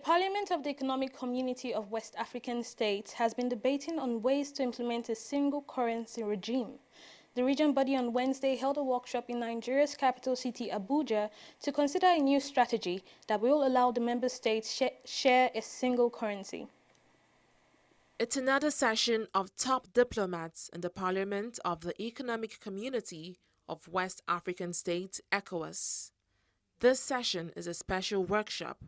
Parliament of the Economic Community of West African States has been debating on ways to implement a single currency regime. The region body on Wednesday held a workshop in Nigeria's capital city, Abuja, to consider a new strategy that will allow the member states share a single currency. It's another session of top diplomats in the Parliament of the Economic Community of West African States, ECOWAS. This session is a special workshop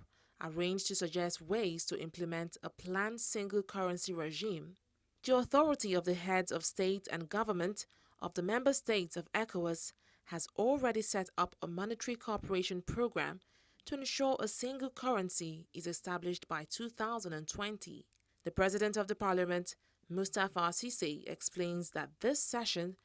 arranged to suggest ways to implement a planned single currency regime. The authority of the heads of state and government of the member states of ECOWAS has already set up a monetary cooperation program to ensure a single currency is established by 2020. The President of the Parliament, Mustapha Cissé, explains that this session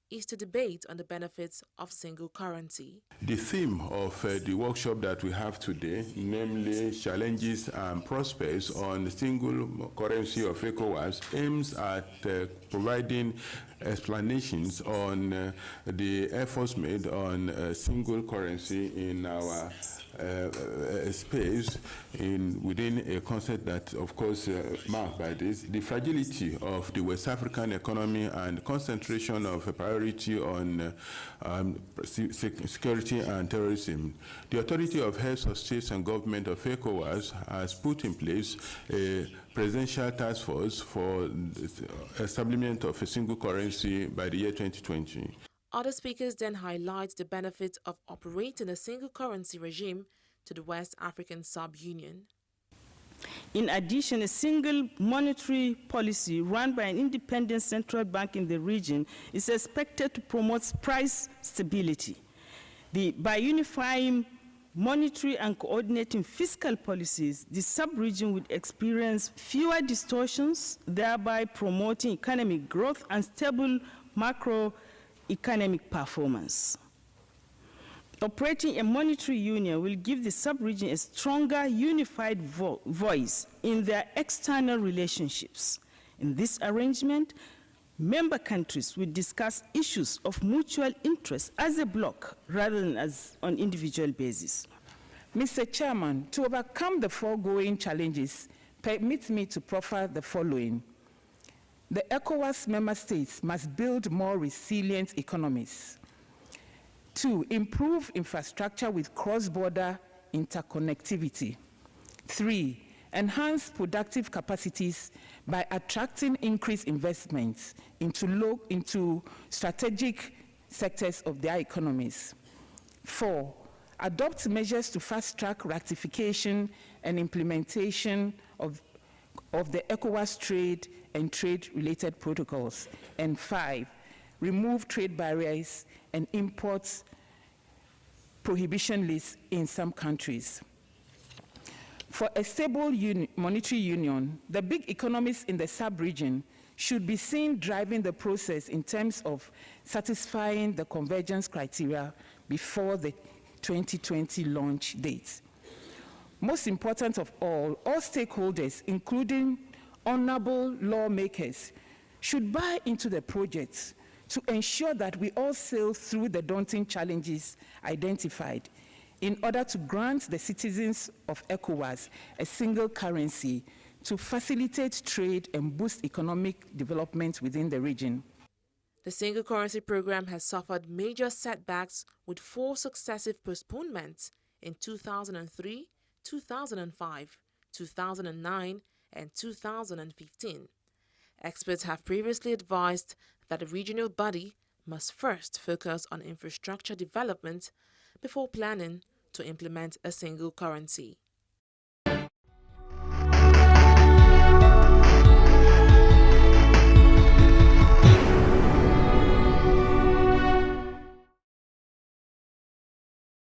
is to debate on the benefits of single currency. The theme of the workshop that we have today, namely challenges and prospects on the single currency of ECOWAS, aims at providing explanations on the efforts made on a single currency in our space within a concept that, of course, marked by this, the fragility of the West African economy and concentration of a priority on security and terrorism. The authority of heads of states and government of ECOWAS has put in place a presidential task force for establishment of a single currency by the year 2020. Other speakers then highlight the benefits of operating a single currency regime to the West African Sub-Union. In addition, a single monetary policy run by an independent central bank in the region is expected to promote price stability. By unifying monetary and coordinating fiscal policies, the sub-region would experience fewer distortions, thereby promoting economic growth and stable macroeconomic performance. Operating a monetary union will give the sub-region a stronger, unified voice in their external relationships. In this arrangement, member countries will discuss issues of mutual interest as a bloc rather than as on individual basis. Mr. Chairman, to overcome the foregoing challenges, permit me to proffer the following. The ECOWAS member states must build more resilient economies. 2, improve infrastructure with cross-border interconnectivity. 3, enhance productive capacities by attracting increased investments into strategic sectors of their economies. 4, adopt measures to fast-track ratification and implementation of the ECOWAS trade and trade-related protocols. And 5, remove trade barriers and import prohibition lists in some countries. For a stable monetary union, the big economies in the sub-region should be seen driving the process in terms of satisfying the convergence criteria before the 2020 launch date. Most important of all stakeholders, including honorable lawmakers, should buy into the project to ensure that we all sail through the daunting challenges identified in order to grant the citizens of ECOWAS a single currency to facilitate trade and boost economic development within the region. The single currency program has suffered major setbacks with 4 successive postponements in 2003, 2005, 2009, and 2015. Experts have previously advised that the regional body must first focus on infrastructure development before planning to implement a single currency.